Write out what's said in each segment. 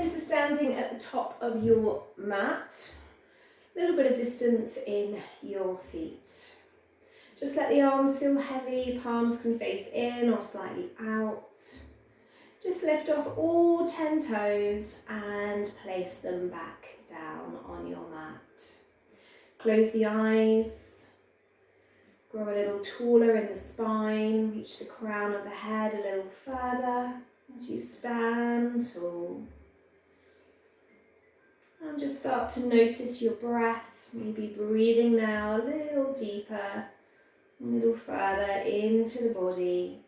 into standing at the top of your mat. A little bit of distance in your feet. Just let the arms feel heavy, palms can face in or slightly out. Just lift off all 10 toes and place them back down on your mat. Close the eyes. Grow a little taller in the spine. Reach the crown of the head a little further as you stand tall. And just start to notice your breath. Maybe breathing now a little deeper, a little further into the body.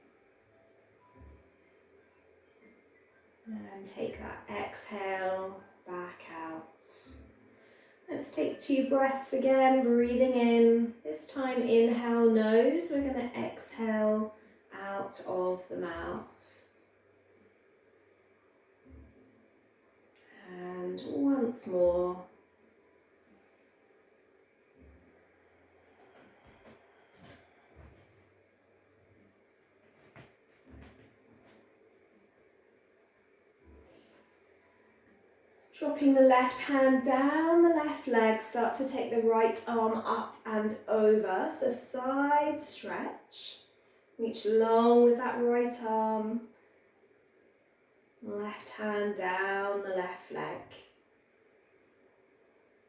And take that exhale back out. Let's take 2 breaths again, breathing in. This time inhale nose, we're going to exhale out of the mouth. And once more. Dropping the left hand down the left leg, start to take the right arm up and over. So side stretch. Reach long with that right arm. Left hand down the left leg.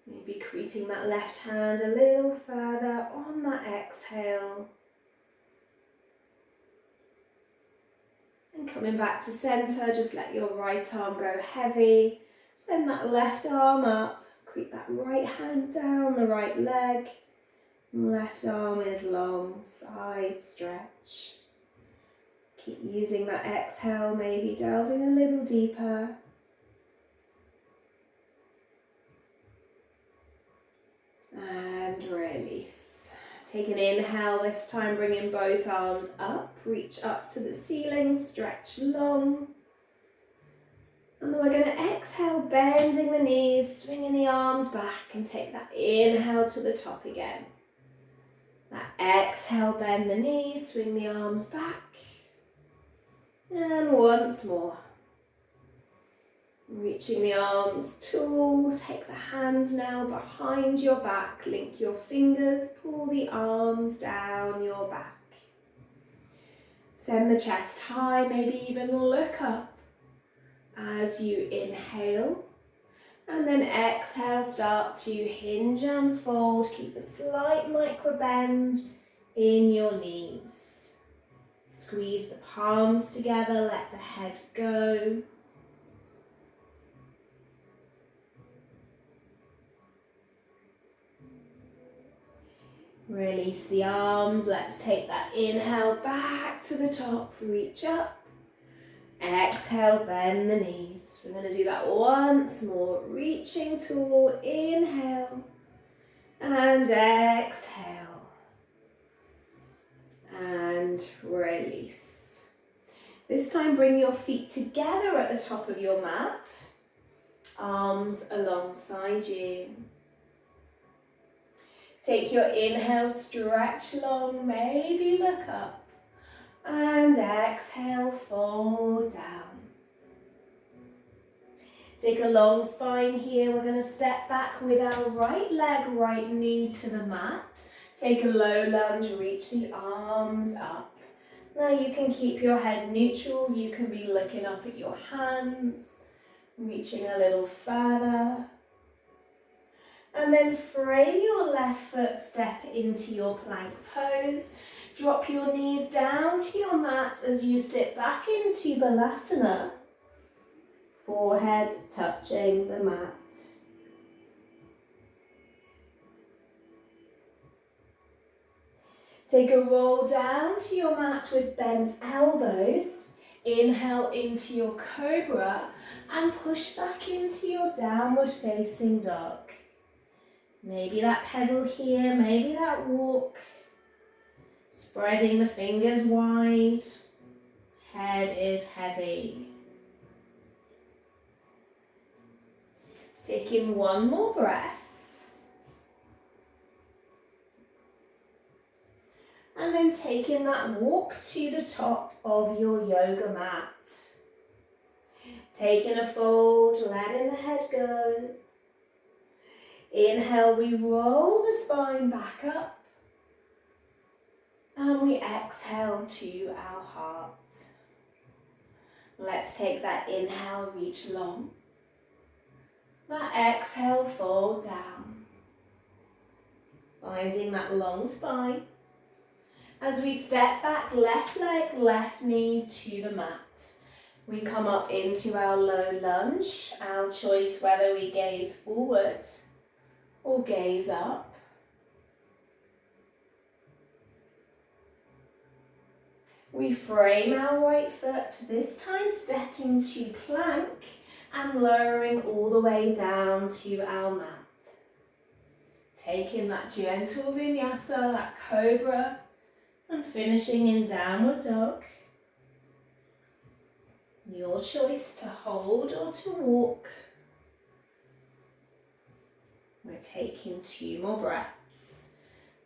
Maybe creeping that left hand a little further on that exhale. And coming back to center, just let your right arm go heavy. Send that left arm up, creep that right hand down the right leg. Left arm is long, side stretch. Keep using that exhale, maybe delving a little deeper. And release. Take an inhale, this time bringing both arms up, reach up to the ceiling, stretch long. And then we're going to exhale, bending the knees, swinging the arms back and take that inhale to the top again. That exhale, bend the knees, swing the arms back. And once more. Reaching the arms tall, take the hands now behind your back, link your fingers, pull the arms down your back. Send the chest high, maybe even look up. As you inhale, and then exhale, start to hinge and fold. Keep a slight micro bend in your knees. Squeeze the palms together, let the head go. Release the arms, let's take that inhale back to the top, reach up. Exhale, bend the knees. We're going to do that once more. Reaching tall, inhale, and exhale. And release. This time bring your feet together at the top of your mat. Arms alongside you. Take your inhale, stretch long, maybe look up. And exhale, fold down. Take a long spine here. We're going to step back with our right leg, right knee to the mat. Take a low lunge, reach the arms up. Now you can keep your head neutral. You can be looking up at your hands, reaching a little further. And then frame your left foot, step into your plank pose. Drop your knees down to your mat as you sit back into Balasana. Forehead touching the mat. Take a roll down to your mat with bent elbows. Inhale into your cobra and push back into your downward facing dog. Maybe that pedal here, maybe that walk. Spreading the fingers wide, head is heavy. Taking one more breath. And then taking that walk to the top of your yoga mat. Taking a fold, letting the head go. Inhale, we roll the spine back up. And we exhale to our heart. Let's take that inhale, reach long. That exhale, fold down. Finding that long spine. As we step back, left leg, left knee to the mat. We come up into our low lunge. Our choice whether we gaze forward or gaze up. We frame our right foot, this time stepping to plank and lowering all the way down to our mat. Taking that gentle vinyasa, that cobra, and finishing in downward dog. Your choice to hold or to walk. We're taking 2 more breaths.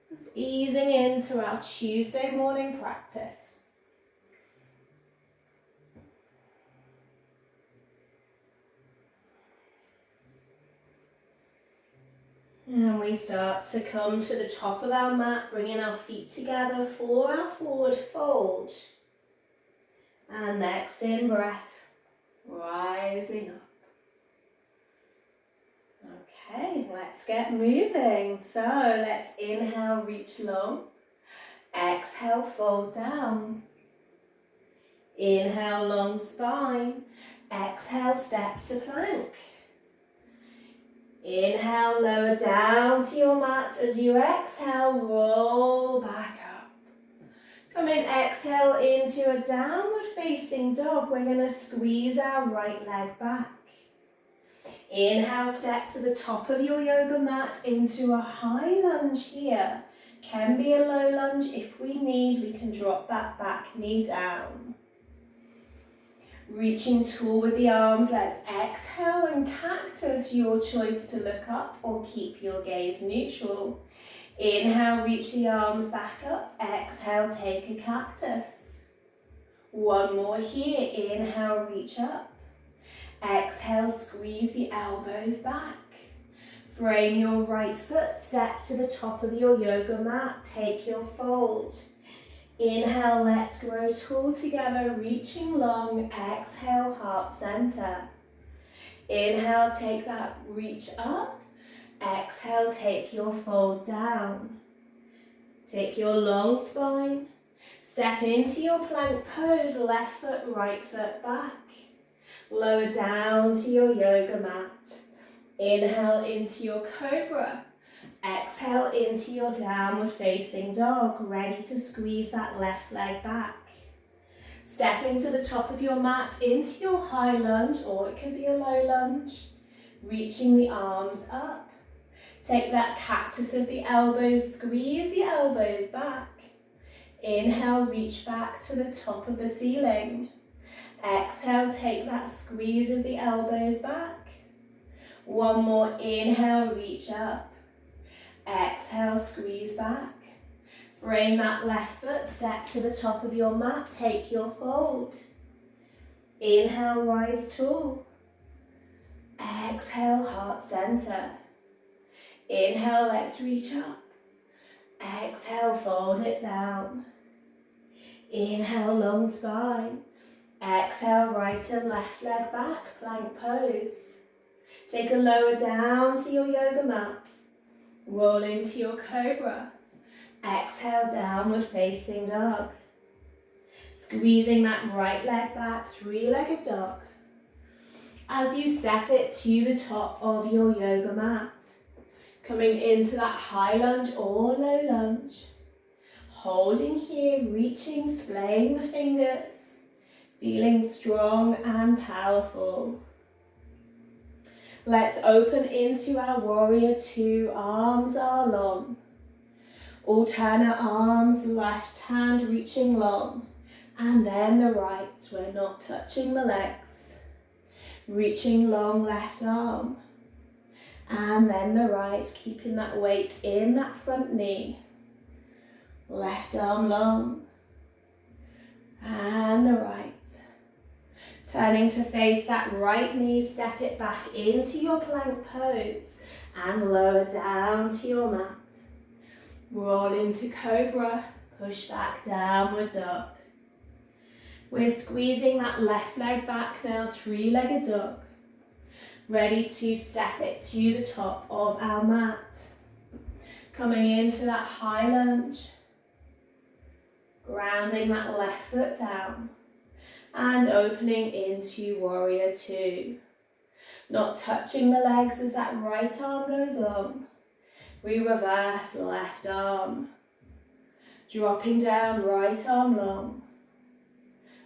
Just easing into our Tuesday morning practice. And we start to come to the top of our mat, bringing our feet together for our forward fold. And next in breath, rising up. Okay, let's get moving. So let's inhale, reach long. Exhale, fold down. Inhale, long spine. Exhale, step to plank. Inhale, lower down to your mat. As you exhale, roll back up. Come in, exhale into a downward facing dog. We're going to squeeze our right leg back. Inhale, step to the top of your yoga mat into a high lunge here. Can be a low lunge if we need. We can drop that back knee down. Reaching tall with the arms, let's exhale and cactus, your choice to look up or keep your gaze neutral. Inhale, reach the arms back up. Exhale, take a cactus. One more here. Inhale, reach up. Exhale, squeeze the elbows back. Frame your right foot, step to the top of your yoga mat. Take your fold. Inhale, let's grow tall together, reaching long. Exhale, heart center. Inhale, take that reach up. Exhale, take your fold down. Take your long spine. Step into your plank pose, left foot, right foot back. Lower down to your yoga mat. Inhale into your cobra. Exhale into your downward facing dog, ready to squeeze that left leg back. Step into the top of your mat, into your high lunge, or it could be a low lunge. Reaching the arms up. Take that cactus of the elbows, squeeze the elbows back. Inhale, reach back to the top of the ceiling. Exhale, take that squeeze of the elbows back. One more, inhale, reach up. Exhale, squeeze back. Frame that left foot, step to the top of your mat, take your fold. Inhale, rise tall. Exhale, heart center. Inhale, let's reach up. Exhale, fold it down. Inhale, long spine. Exhale, right and left leg back, plank pose. Take a lower down to your yoga mat. Roll into your cobra. Exhale, downward facing dog. Squeezing that right leg back, three-legged dog. As you step it to the top of your yoga mat. Coming into that high lunge or low lunge. Holding here, reaching, splaying the fingers. Feeling strong and powerful. Let's open into our warrior two. Arms are long. Alternate arms, left hand reaching long. And then the right, we're not touching the legs. Reaching long left arm. And then the right, keeping that weight in that front knee. Left arm long. And the right. Turning to face that right knee, step it back into your plank pose and lower down to your mat. Roll into cobra, push back, downward dog. We're squeezing that left leg back now, three-legged dog. Ready to step it to the top of our mat. Coming into that high lunge. Grounding that left foot down. And opening into warrior two. Not touching the legs as that right arm goes long. We reverse left arm. Dropping down, right arm long.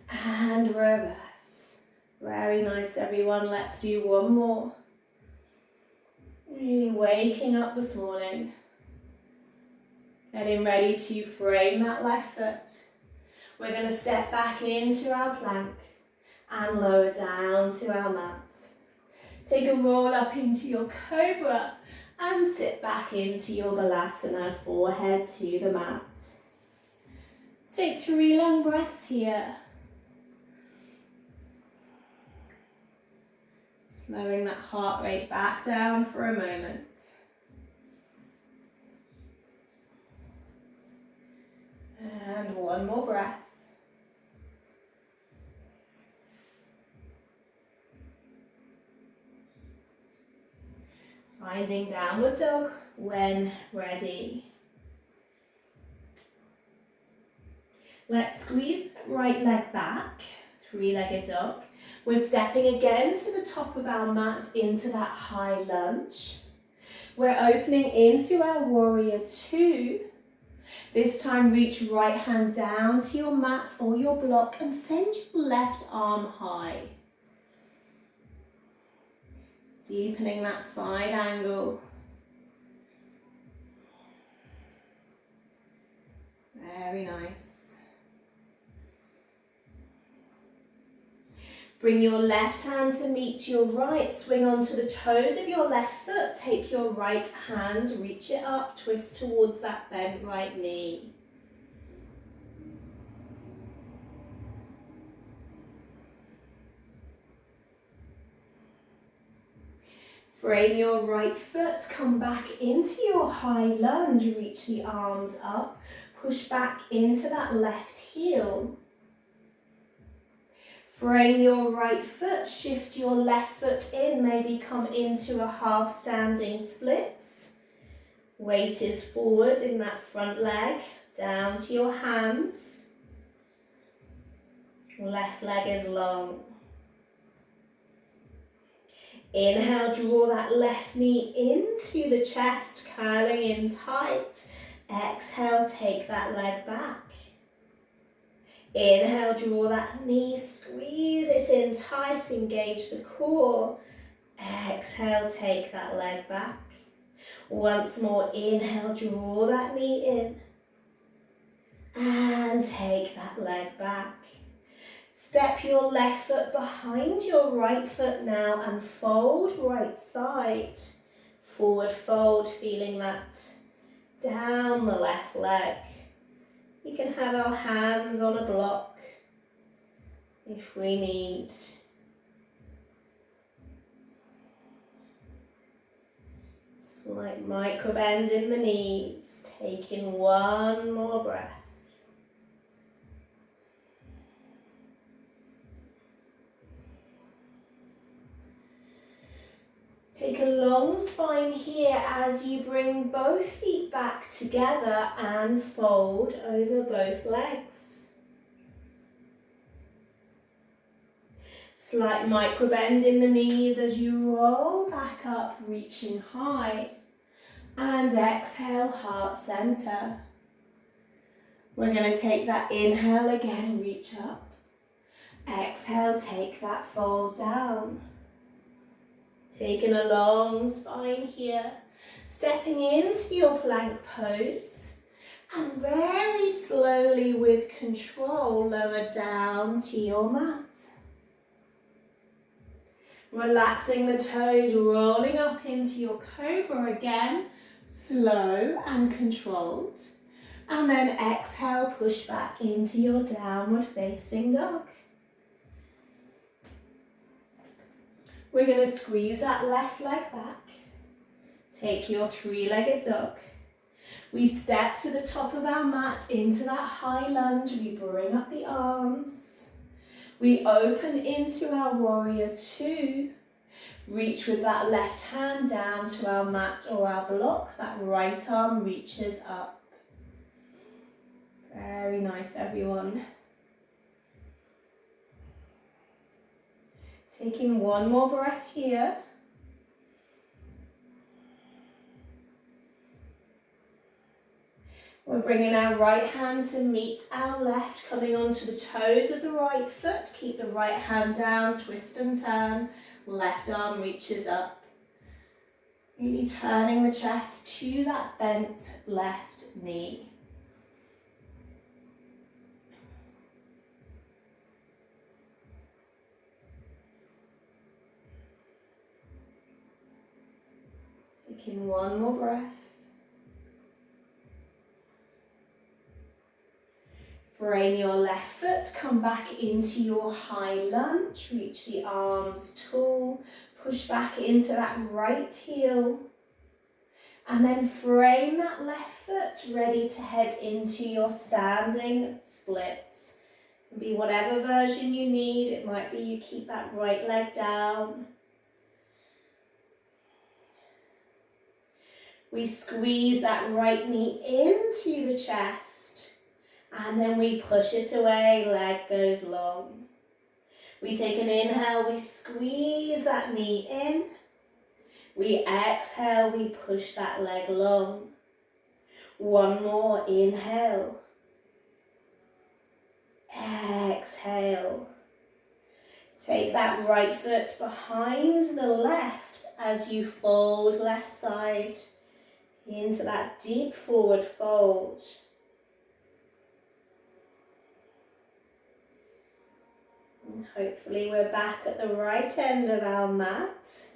And reverse. Very nice, everyone. Let's do one more. Really waking up this morning. Getting ready to frame that left foot. We're going to step back into our plank and lower down to our mat. Take a roll up into your cobra and sit back into your balasana, forehead to the mat. Take 3 long breaths here. Slowing that heart rate back down for a moment. And one more breath. Finding downward dog when ready. Let's squeeze that right leg back, three-legged dog. We're stepping again to the top of our mat into that high lunge. We're opening into our warrior two. This time reach right hand down to your mat or your block and send your left arm high. Deepening that side angle. Very nice. Bring your left hand to meet your right. Swing onto the toes of your left foot. Take your right hand, reach it up, twist towards that bent right knee. Frame your right foot, come back into your high lunge, reach the arms up, push back into that left heel. Frame your right foot, shift your left foot in, maybe come into a half standing splits. Weight is forward in that front leg, down to your hands. Left leg is long. Inhale, draw that left knee into the chest, curling in tight. Exhale, take that leg back. Inhale, draw that knee, squeeze it in tight, engage the core. Exhale, take that leg back. Once more, inhale, draw that knee in. And take that leg back. Step your left foot behind your right foot now and fold right side. Forward fold, feeling that down the left leg. We can have our hands on a block if we need. Slight micro bend in the knees, taking one more breath. Take a long spine here as you bring both feet back together and fold over both legs. Slight micro bend in the knees as you roll back up, reaching high. And exhale, heart center. We're going to take that inhale again, reach up. Exhale, take that fold down. Taking a long spine here, stepping into your plank pose, and very slowly with control, lower down to your mat. Relaxing the toes, rolling up into your cobra again, slow and controlled. And then exhale, push back into your downward facing dog. We're going to squeeze that left leg back. Take your three-legged dog. We step to the top of our mat into that high lunge. We bring up the arms. We open into our warrior two. Reach with that left hand down to our mat or our block. That right arm reaches up. Very nice, everyone. Taking one more breath here. We're bringing our right hand to meet our left, coming onto the toes of the right foot. Keep the right hand down, twist and turn. Left arm reaches up. Really turning the chest to that bent left knee. Taking one more breath. Frame your left foot, come back into your high lunge, reach the arms tall, push back into that right heel, and then frame that left foot ready to head into your standing splits. It can be whatever version you need. It might be you keep that right leg down. We squeeze that right knee into the chest. And then we push it away, leg goes long. We take an inhale, we squeeze that knee in. We exhale, we push that leg long. One more, inhale. Exhale. Take that right foot behind the left as you fold left side into that deep forward fold. And hopefully we're back at the right end of our mat.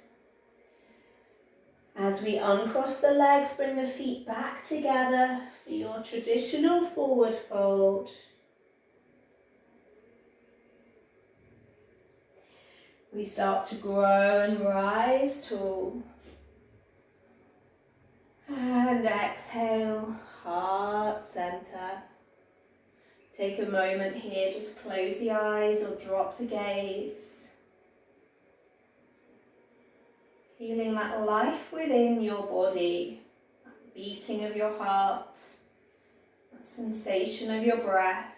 As we uncross the legs, bring the feet back together for your traditional forward fold. We start to grow and rise tall. And exhale, heart center. Take a moment here, just close the eyes or drop the gaze. Feeling that life within your body, that beating of your heart, that sensation of your breath.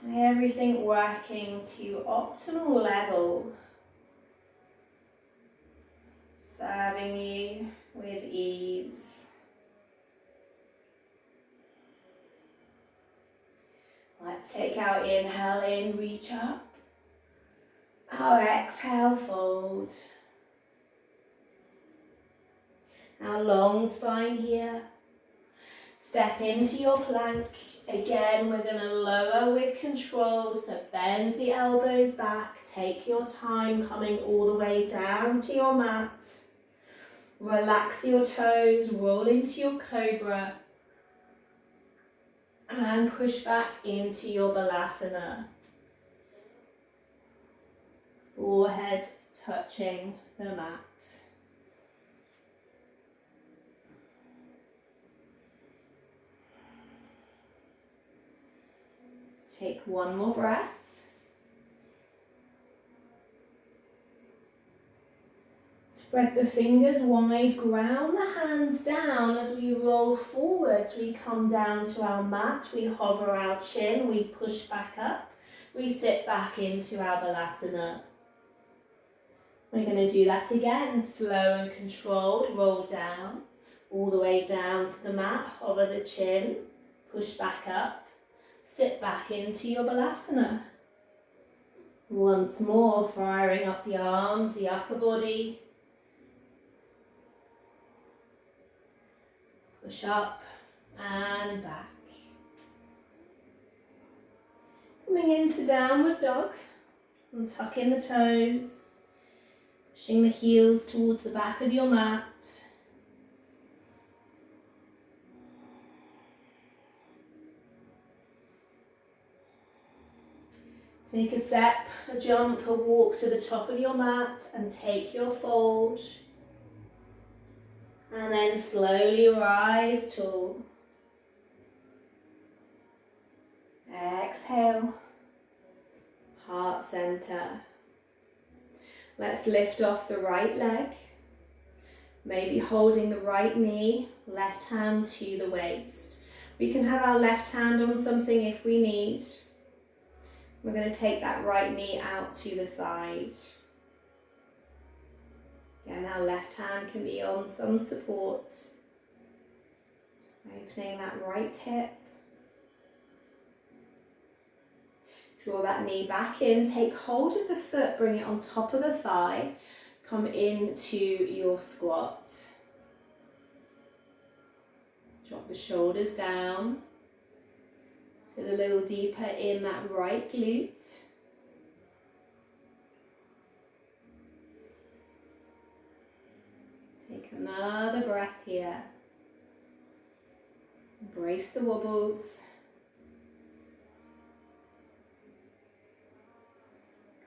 Everything working to optimal level, serving you with ease. Let's take our inhale in, reach up. Our exhale, fold. Our long spine here. Step into your plank. Again, we're going to lower with control, so bend the elbows back. Take your time coming all the way down to your mat. Relax your toes, roll into your cobra. And push back into your balasana. Forehead touching the mat. Take one more breath. Spread the fingers wide, ground the hands down as we roll forwards. We come down to our mat, we hover our chin, we push back up, we sit back into our balasana. We're going to do that again, slow and controlled, roll down, all the way down to the mat, hover the chin, push back up, sit back into your balasana. Once more, firing up the arms, the upper body. Push up and back. Coming into downward dog and tuck in the toes. Pushing the heels towards the back of your mat. Take a step, a jump, a walk to the top of your mat and take your fold. And then slowly rise tall. Exhale, heart center. Let's lift off the right leg. Maybe holding the right knee, left hand to the waist. We can have our left hand on something if we need. We're going to take that right knee out to the side. Again, our left hand can be on some support. Opening that right hip. Draw that knee back in, take hold of the foot, bring it on top of the thigh. Come into your squat. Drop the shoulders down. Sit a little deeper in that right glute. Take another breath here. Embrace the wobbles.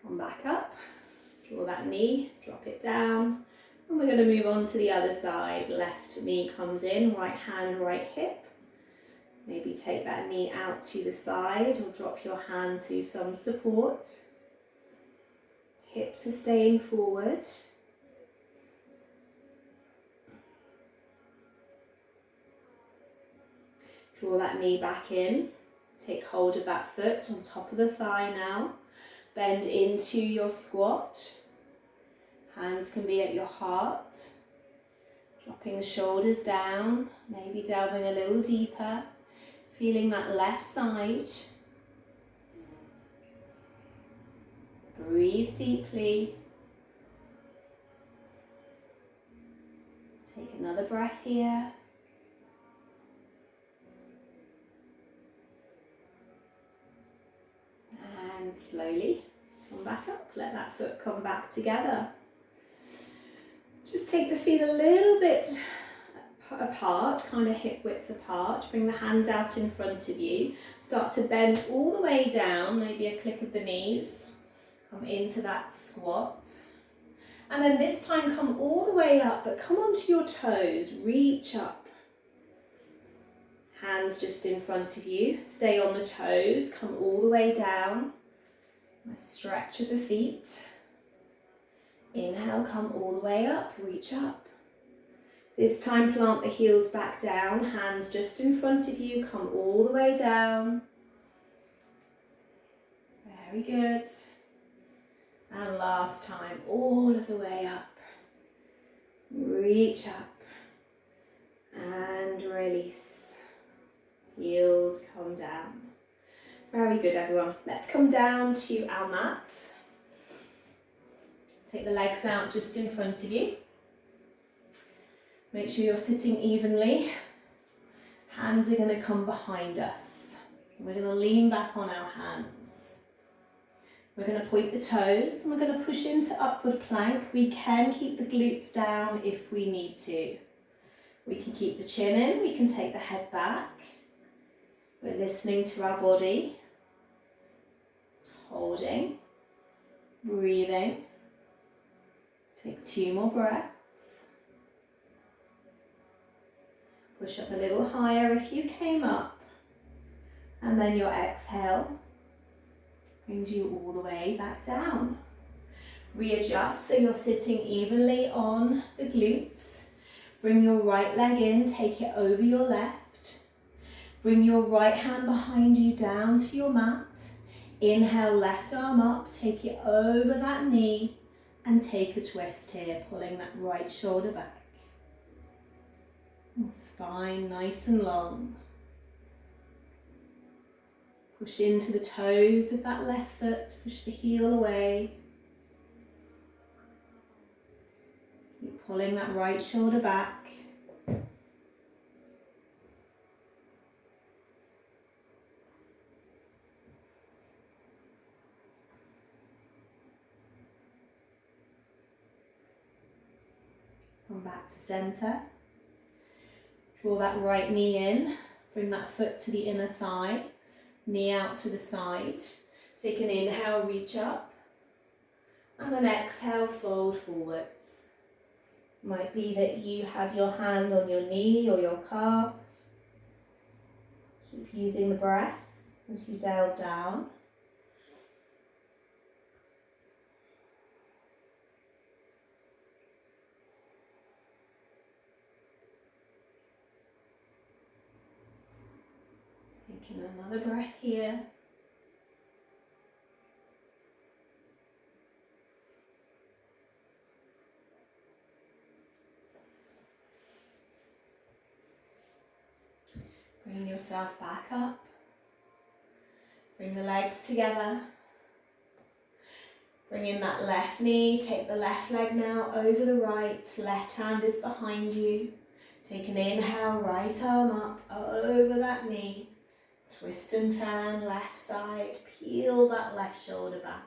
Come back up. Draw that knee, drop it down. And we're going to move on to the other side. Left knee comes in, right hand, right hip. Maybe take that knee out to the side or drop your hand to some support. Hips are staying forward. Draw that knee back in. Take hold of that foot on top of the thigh now. Bend into your squat. Hands can be at your heart. Dropping the shoulders down, maybe delving a little deeper. Feeling that left side. Breathe deeply. Take another breath here. And slowly come back up. Let that foot come back together. Just take the feet a little bit apart, kind of hip width apart. Bring the hands out in front of you. Start to bend all the way down, maybe a click of the knees. Come into that squat. And then this time come all the way up, but come onto your toes. Reach up. Hands just in front of you. Stay on the toes. Come all the way down. Nice stretch of the feet. Inhale, come all the way up, reach up. This time plant the heels back down, hands just in front of you, come all the way down. Very good. And last time, all of the way up. Reach up and release. Heels come down. Very good, everyone. Let's come down to our mats. Take the legs out just in front of you. Make sure you're sitting evenly. Hands are going to come behind us. We're going to lean back on our hands. We're going to point the toes and we're going to push into upward plank. We can keep the glutes down if we need to. We can keep the chin in, we can take the head back. We're listening to our body. Holding, breathing. Take 2 more breaths. Push up a little higher if you came up. And then your exhale brings you all the way back down. Readjust so you're sitting evenly on the glutes. Bring your right leg in, take it over your left. Bring your right hand behind you down to your mat. Inhale, left arm up, take it over that knee. And take a twist here, pulling that right shoulder back. And spine nice and long. Push into the toes of that left foot, push the heel away. Keep pulling that right shoulder back. Come back to center. Draw that right knee in. Bring that foot to the inner thigh. Knee out to the side. Take an inhale, reach up, and an exhale, fold forwards. Might be that you have your hand on your knee or your calf. Keep using the breath as you delve down. Taking another breath here. Bring yourself back up. Bring the legs together. Bring in that left knee. Take the left leg now over the right. Left hand is behind you. Take an inhale, right arm up over that knee. Twist and turn, left side. Peel that left shoulder back.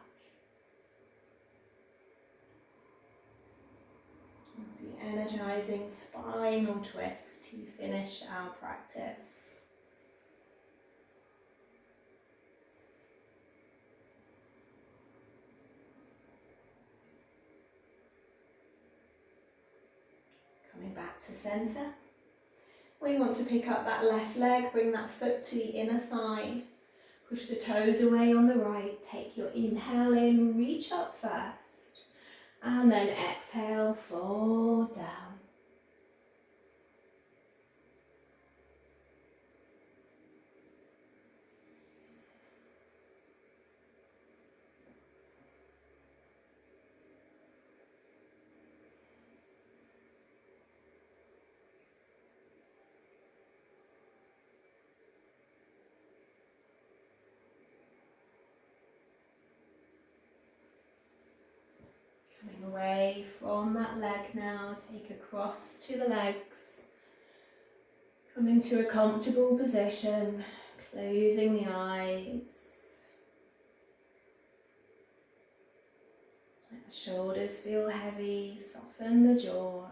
The energizing spinal twist to finish our practice. Coming back to center. We want to pick up that left leg, bring that foot to the inner thigh. Push the toes away on the right. Take your inhale in, reach up first. And then exhale, fall down. Coming away from that leg now, take a cross to the legs. Come into a comfortable position, closing the eyes. Let the shoulders feel heavy, soften the jaw.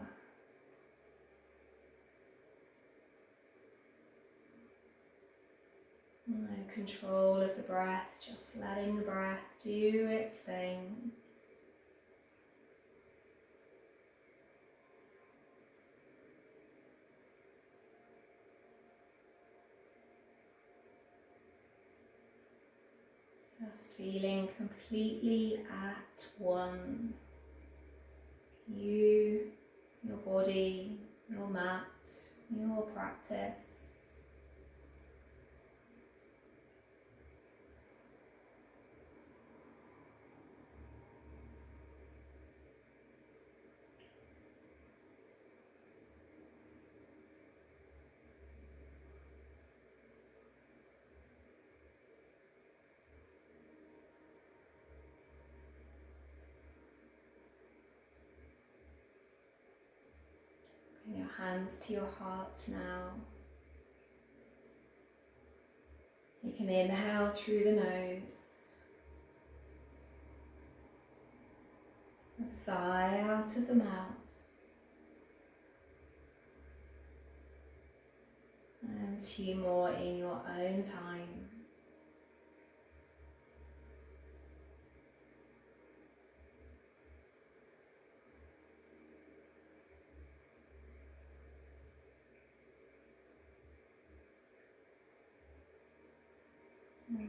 No control of the breath, just letting the breath do its thing. Just feeling completely at one. You, your body, your mat, your practice. Bring your hands to your heart now. You can inhale through the nose. A sigh out of the mouth. And 2 more in your own time.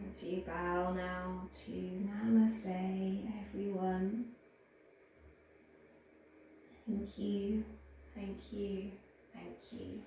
As you bow now to Namaste, everyone. Thank you, thank you, thank you.